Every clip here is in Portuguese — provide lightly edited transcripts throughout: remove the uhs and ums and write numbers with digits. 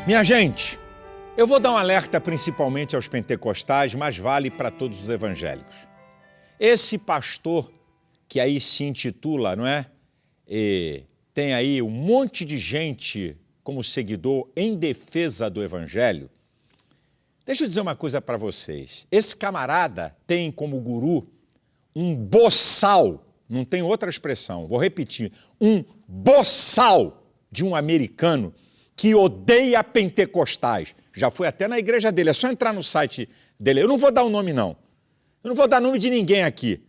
Minha gente, eu vou dar um alerta principalmente aos pentecostais, mas vale para todos os evangélicos. Esse pastor que aí se intitula, não é? E tem aí um monte de gente como seguidor em defesa do evangelho. Deixa eu dizer uma coisa para vocês. Esse camarada tem como guru um boçal, não tem outra expressão, vou repetir, um boçal de um americano que odeia pentecostais. Já foi até na igreja dele, é só entrar no site dele. Eu não vou dar o nome, não. Eu não vou dar nome de ninguém aqui.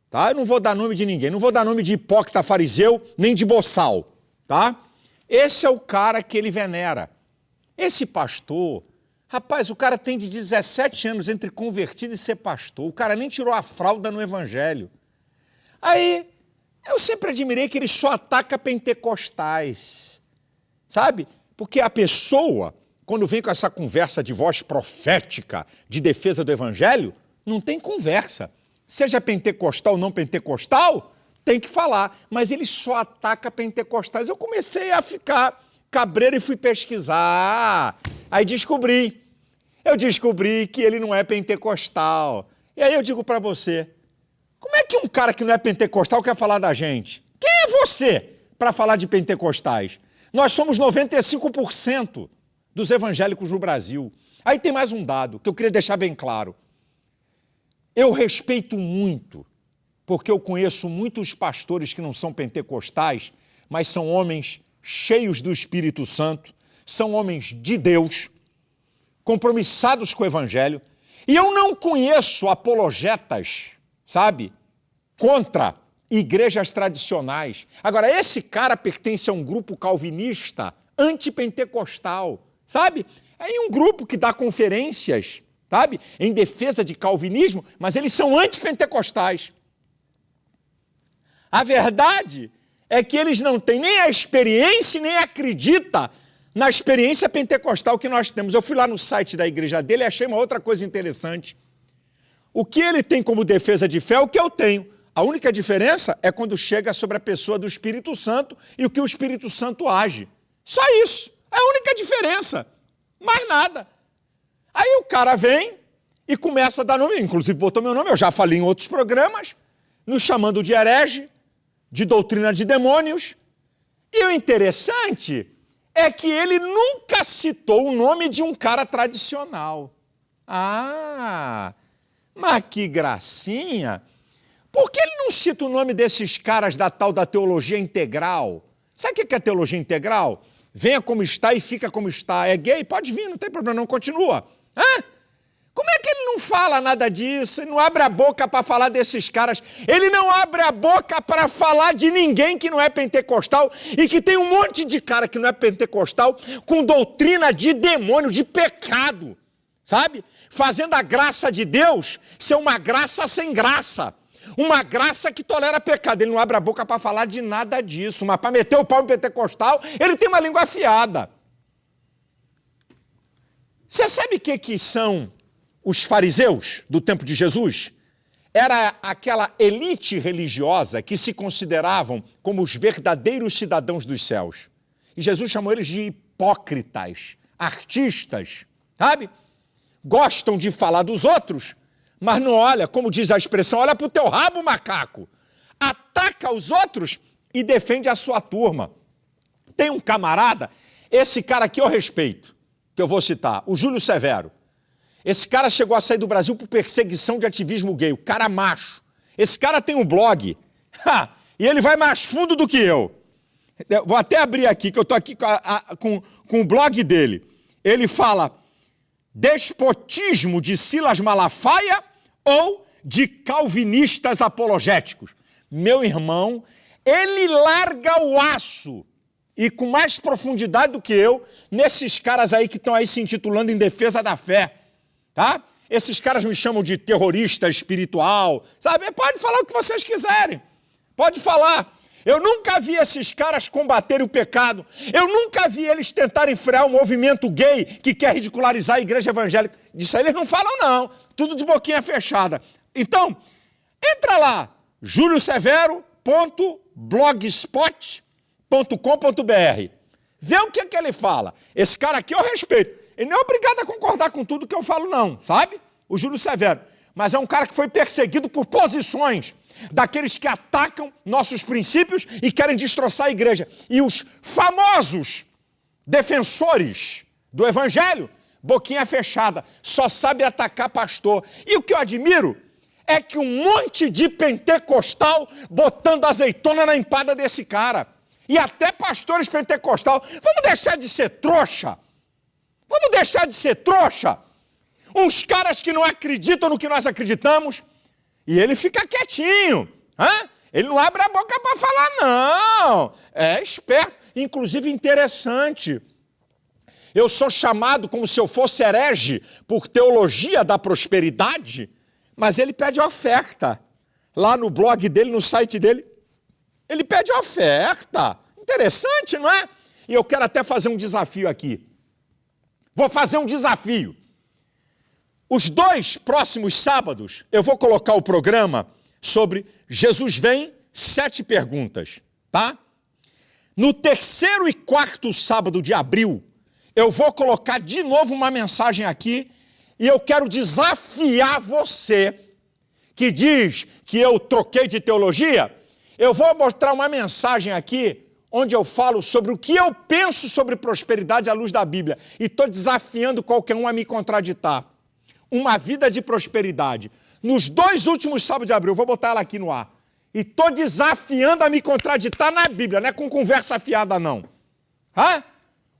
Tá? Eu não vou dar nome de ninguém. Não vou dar nome de hipócrita fariseu, nem de boçal. Tá? Esse é o cara que ele venera. Esse pastor, rapaz, o cara tem de 17 anos entre convertido e ser pastor. O cara nem tirou a fralda no evangelho. Aí, eu sempre admirei que ele só ataca pentecostais. Sabe? Porque a pessoa, quando vem com essa conversa de voz profética, de defesa do evangelho, não tem conversa. Seja pentecostal ou não pentecostal, tem que falar. Mas ele só ataca pentecostais. Eu comecei a ficar cabreiro e fui pesquisar. Aí eu descobri que ele não é pentecostal. E aí eu digo para você, como é que um cara que não é pentecostal quer falar da gente? Quem é você para falar de pentecostais? Nós somos 95% dos evangélicos no Brasil. Aí tem mais um dado que eu queria deixar bem claro. Eu respeito muito, porque eu conheço muitos pastores que não são pentecostais, mas são homens cheios do Espírito Santo, são homens de Deus, compromissados com o evangelho, e eu não conheço apologetas, sabe, contra igrejas tradicionais. Agora, esse cara pertence a um grupo calvinista antipentecostal, sabe? É um grupo que dá conferências, sabe, em defesa de calvinismo, mas eles são antipentecostais. A verdade é que eles não têm nem a experiência, nem acreditam na experiência pentecostal que nós temos. Eu fui lá no site da igreja dele e achei uma outra coisa interessante. O que ele tem como defesa de fé é o que eu tenho. A única diferença é quando chega sobre a pessoa do Espírito Santo e o que o Espírito Santo age. Só isso. É a única diferença. Mais nada. Aí o cara vem e começa a dar nome, inclusive botou meu nome, eu já falei em outros programas, nos chamando de herege, de doutrina de demônios. E o interessante é que ele nunca citou o nome de um cara tradicional. Ah, mas que gracinha! Por que ele não cita o nome desses caras da tal da teologia integral? Sabe o que é teologia integral? Venha como está e fica como está. É gay? Pode vir, não tem problema, não continua. Hã? Como é que ele não fala nada disso? Ele não abre a boca para falar desses caras. Ele não abre a boca para falar de ninguém que não é pentecostal e que tem um monte de cara que não é pentecostal com doutrina de demônio, de pecado, sabe? Fazendo a graça de Deus ser uma graça sem graça. Uma graça que tolera pecado. Ele não abre a boca para falar de nada disso. Mas para meter o pau em pentecostal, ele tem uma língua afiada. Você sabe o que são os fariseus do tempo de Jesus? Era aquela elite religiosa que se consideravam como os verdadeiros cidadãos dos céus. E Jesus chamou eles de hipócritas, artistas, sabe? Gostam de falar dos outros, mas não olha, como diz a expressão, olha para o teu rabo, macaco. Ataca os outros e defende a sua turma. Tem um camarada, esse cara aqui eu respeito, que eu vou citar, o Júlio Severo. Esse cara chegou a sair do Brasil por perseguição de ativismo gay, o cara macho. Esse cara tem um blog, e ele vai mais fundo do que eu. Vou até abrir aqui, que eu estou aqui com o blog dele. Ele fala: despotismo de Silas Malafaia ou de calvinistas apologéticos? Meu irmão, ele larga o aço, e com mais profundidade do que eu, nesses caras aí que estão aí se intitulando em defesa da fé, tá? Esses caras me chamam de terrorista espiritual, sabe? Pode falar o que vocês quiserem, pode falar. Eu nunca vi esses caras combaterem o pecado. Eu nunca vi eles tentarem frear o movimento gay que quer ridicularizar a igreja evangélica. Disso aí eles não falam, não. Tudo de boquinha fechada. Então, entra lá, juliosevero.blogspot.com.br. Vê o que ele fala. Esse cara aqui eu respeito. Ele não é obrigado a concordar com tudo que eu falo, não, sabe? O Júlio Severo. Mas é um cara que foi perseguido por posições daqueles que atacam nossos princípios e querem destroçar a igreja. E os famosos defensores do evangelho, boquinha fechada, só sabe atacar pastor. E o que eu admiro é que um monte de pentecostal botando azeitona na empada desse cara. E até pastores pentecostal. Vamos deixar de ser trouxa. Vamos deixar de ser trouxa. Uns caras que não acreditam no que nós acreditamos. E ele fica quietinho. Ele não abre a boca para falar, não. É esperto. Inclusive interessante. Eu sou chamado como se eu fosse herege por teologia da prosperidade, mas ele pede oferta. Lá no blog dele, no site dele, ele pede oferta. Interessante, não é? E eu quero até fazer um desafio aqui. Vou fazer um desafio. Os 2 próximos sábados, eu vou colocar o programa sobre Jesus Vem, 7 perguntas, tá? No 3º e 4º sábado de abril, eu vou colocar de novo uma mensagem aqui e eu quero desafiar você que diz que eu troquei de teologia. Eu vou mostrar uma mensagem aqui onde eu falo sobre o que eu penso sobre prosperidade à luz da Bíblia. E estou desafiando qualquer um a me contraditar. Uma vida de prosperidade. Nos 2 últimos sábados de abril, eu vou botar ela aqui no ar. E estou desafiando a me contraditar na Bíblia, não é com conversa fiada, não.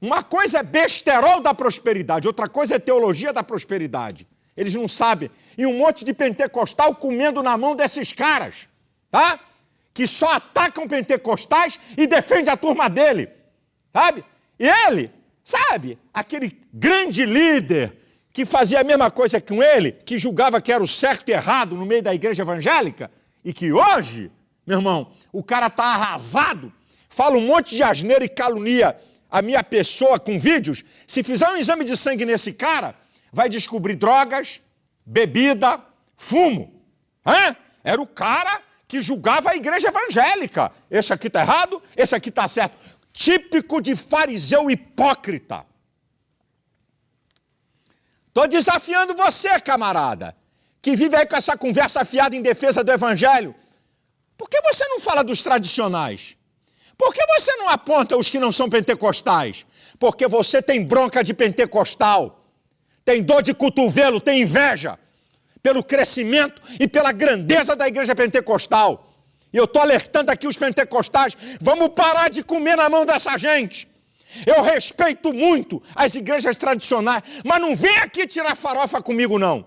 Uma coisa é besterol da prosperidade, outra coisa é teologia da prosperidade. Eles não sabem. E um monte de pentecostal comendo na mão desses caras, tá? Que só atacam pentecostais e defende a turma dele, sabe? E ele, sabe, aquele grande líder que fazia a mesma coisa com ele, que julgava que era o certo e errado no meio da igreja evangélica, e que hoje, meu irmão, o cara tá arrasado, fala um monte de asneira e calunia a minha pessoa com vídeos. Se fizer um exame de sangue nesse cara, vai descobrir drogas, bebida, fumo. Era o cara que julgava a igreja evangélica. Esse aqui está errado, esse aqui está certo. Típico de fariseu hipócrita. Estou desafiando você, camarada, que vive aí com essa conversa afiada em defesa do evangelho. Por que você não fala dos tradicionais? Por que você não aponta os que não são pentecostais? Porque você tem bronca de pentecostal, tem dor de cotovelo, tem inveja pelo crescimento e pela grandeza da igreja pentecostal. E eu estou alertando aqui os pentecostais, vamos parar de comer na mão dessa gente. Eu respeito muito as igrejas tradicionais, mas não vem aqui tirar farofa comigo, não.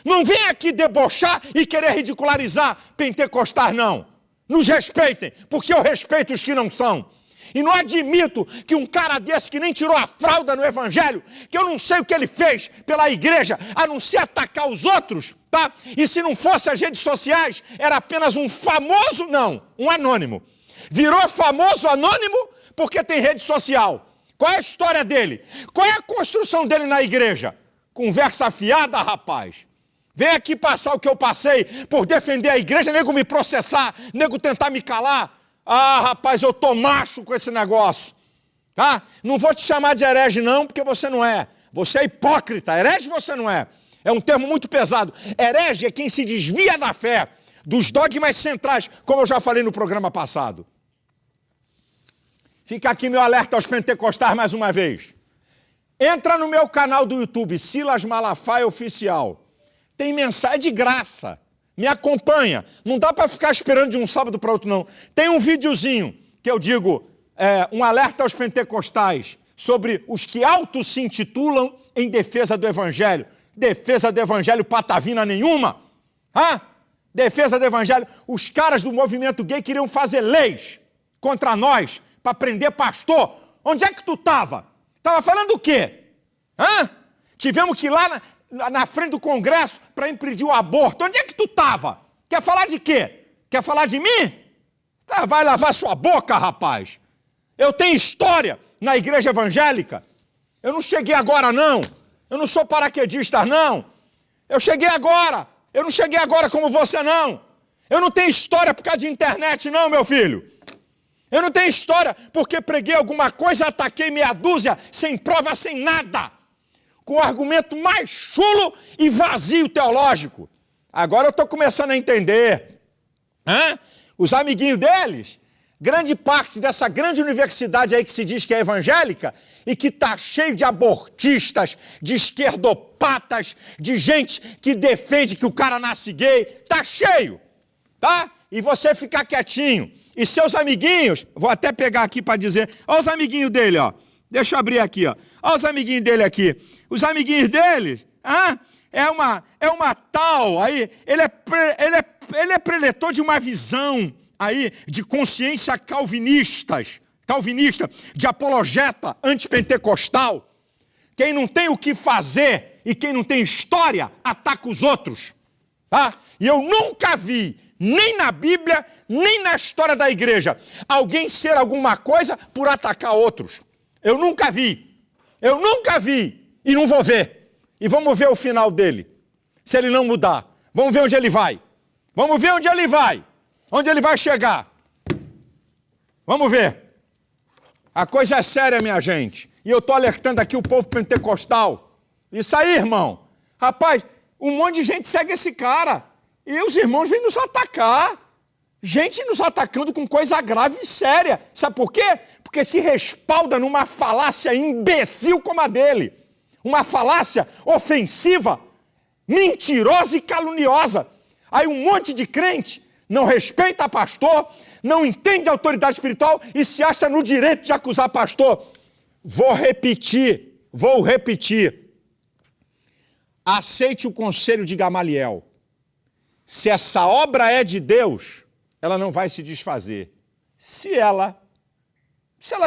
Não vem aqui debochar e querer ridicularizar pentecostais, não. Nos respeitem, porque eu respeito os que não são. E não admito que um cara desse que nem tirou a fralda no evangelho, que eu não sei o que ele fez pela igreja, a não ser atacar os outros, tá? E se não fosse as redes sociais, era apenas um famoso, não, um anônimo. Virou famoso anônimo porque tem rede social. Qual é a história dele? Qual é a construção dele na igreja? Conversa afiada, rapaz. Vem aqui passar o que eu passei por defender a igreja, nego me processar, nego tentar me calar. Ah, rapaz, eu tô macho com esse negócio, tá? Não vou te chamar de herege não, porque você não é. Você é hipócrita, herege você não é. É um termo muito pesado. Herege é quem se desvia da fé, dos dogmas centrais, como eu já falei no programa passado. Fica aqui meu alerta aos pentecostais mais uma vez. Entra no meu canal do YouTube, Silas Malafaia Oficial. Tem mensagem de graça. Me acompanha. Não dá para ficar esperando de um sábado para outro, não. Tem um videozinho que eu digo, um alerta aos pentecostais sobre os que auto se intitulam em defesa do evangelho. Defesa do evangelho patavina nenhuma. Defesa do evangelho. Os caras do movimento gay queriam fazer leis contra nós para prender pastor. Onde é que tu estava? Estava falando o quê? Tivemos que ir lá na frente do Congresso para impedir o aborto. Onde é que tu estava? Quer falar de quê? Quer falar de mim? Vai lavar sua boca, rapaz. Eu tenho história na igreja evangélica. Eu não cheguei agora, não. Eu não sou paraquedista, não. Eu cheguei agora. Eu não cheguei agora como você, não. Eu não tenho história por causa de internet, não, meu filho. Eu não tenho história porque preguei alguma coisa, ataquei meia dúzia, sem prova, sem nada. Com o argumento mais chulo e vazio teológico. Agora eu estou começando a entender. Os amiguinhos deles, grande parte dessa grande universidade aí que se diz que é evangélica e que está cheio de abortistas, de esquerdopatas, de gente que defende que o cara nasce gay, está cheio, tá? E você ficar quietinho. E seus amiguinhos, vou até pegar aqui para dizer, olha os amiguinhos dele, ó. Deixa eu abrir aqui, ó. Olha os amiguinhos dele aqui. Os amiguinhos dele, é uma tal aí, ele é preletor de uma visão aí de consciência calvinista, de apologeta antipentecostal. Quem não tem o que fazer e quem não tem história, ataca os outros, tá? E eu nunca vi, nem na Bíblia, nem na história da igreja, alguém ser alguma coisa por atacar outros. Eu nunca vi e não vou ver. E vamos ver o final dele, se ele não mudar. Vamos ver onde ele vai. Vamos ver onde ele vai chegar. Vamos ver. A coisa é séria, minha gente. E eu estou alertando aqui o povo pentecostal. Isso aí, irmão. Rapaz, um monte de gente segue esse cara. E os irmãos vêm nos atacar. Gente nos atacando com coisa grave e séria. Sabe por quê? Porque se respalda numa falácia imbecil como a dele. Uma falácia ofensiva, mentirosa e caluniosa. Aí um monte de crente não respeita pastor, não entende a autoridade espiritual e se acha no direito de acusar pastor. Vou repetir. Aceite o conselho de Gamaliel. Se essa obra é de Deus, ela não vai se desfazer. Se ela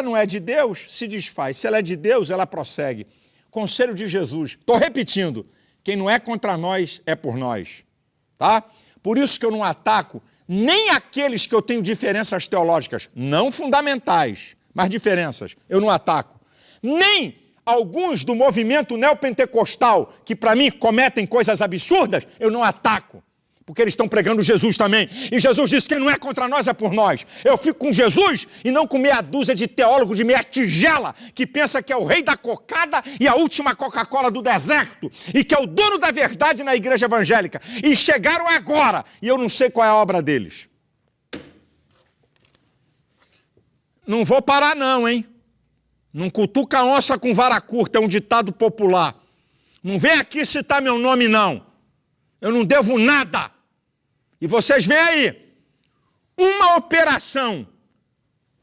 não é de Deus, se desfaz. Se ela é de Deus, ela prossegue. Conselho de Jesus. Estou repetindo. Quem não é contra nós, é por nós. Tá? Por isso que eu não ataco nem aqueles que eu tenho diferenças teológicas, não fundamentais, mas diferenças. Eu não ataco. Nem alguns do movimento neopentecostal, que para mim cometem coisas absurdas, eu não ataco. Porque eles estão pregando Jesus também. E Jesus disse que quem não é contra nós é por nós. Eu fico com Jesus e não com meia dúzia de teólogo de meia tigela que pensa que é o rei da cocada e a última Coca-Cola do deserto e que é o dono da verdade na igreja evangélica. E chegaram agora e eu não sei qual é a obra deles. Não vou parar não, hein? Não cutuca onça com vara curta, é um ditado popular. Não vem aqui citar meu nome não. Eu não devo nada. E vocês veem aí, uma operação,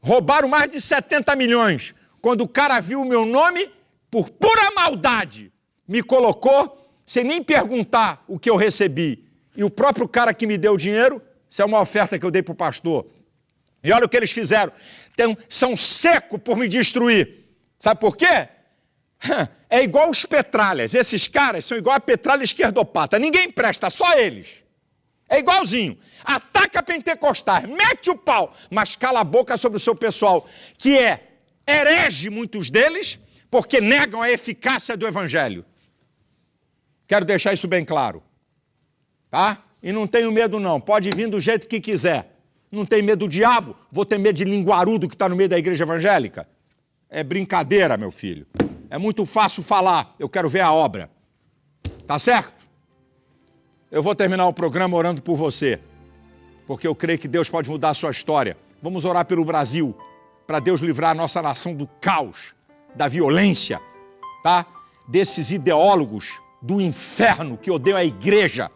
roubaram mais de 70 milhões. Quando o cara viu o meu nome, por pura maldade, me colocou, sem nem perguntar o que eu recebi. E o próprio cara que me deu o dinheiro, isso é uma oferta que eu dei para o pastor. E olha o que eles fizeram. São secos por me destruir. Sabe por quê? É igual os petralhas. Esses caras são igual a petralha esquerdopata. Ninguém presta, só eles. É igualzinho. Ataca pentecostais, mete o pau, mas cala a boca sobre o seu pessoal, que é herege muitos deles, porque negam a eficácia do evangelho. Quero deixar isso bem claro. Tá? E não tenho medo não, pode vir do jeito que quiser. Não tem medo do diabo, vou ter medo de linguarudo que está no meio da igreja evangélica. É brincadeira, meu filho. É muito fácil falar, eu quero ver a obra. Tá certo? Eu vou terminar o programa orando por você, porque eu creio que Deus pode mudar a sua história. Vamos orar pelo Brasil, para Deus livrar a nossa nação do caos, da violência, tá? Desses ideólogos do inferno que odeiam a igreja,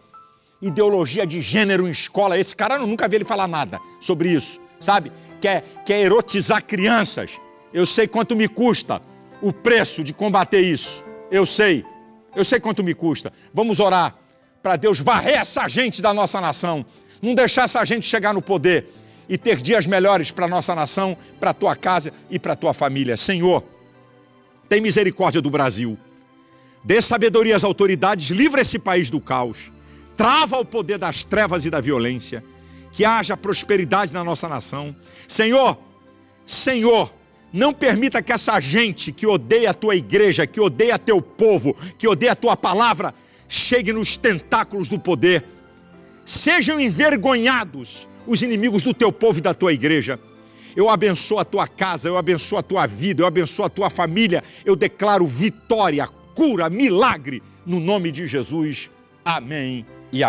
ideologia de gênero em escola. Esse cara, eu nunca vi ele falar nada sobre isso, sabe? Quer erotizar crianças. Eu sei quanto me custa o preço de combater isso. Eu sei quanto me custa. Vamos orar para Deus varrer essa gente da nossa nação, não deixar essa gente chegar no poder e ter dias melhores para a nossa nação, para a tua casa e para a tua família. Senhor, tem misericórdia do Brasil. Dê sabedoria às autoridades, livra esse país do caos. Trava o poder das trevas e da violência. Que haja prosperidade na nossa nação. Senhor, não permita que essa gente que odeia a tua igreja, que odeia teu povo, que odeia a tua palavra, chegue nos tentáculos do poder. Sejam envergonhados os inimigos do teu povo e da tua igreja. Eu abençoo a tua casa, eu abençoo a tua vida, eu abençoo a tua família. Eu declaro vitória, cura, milagre, no nome de Jesus. Amém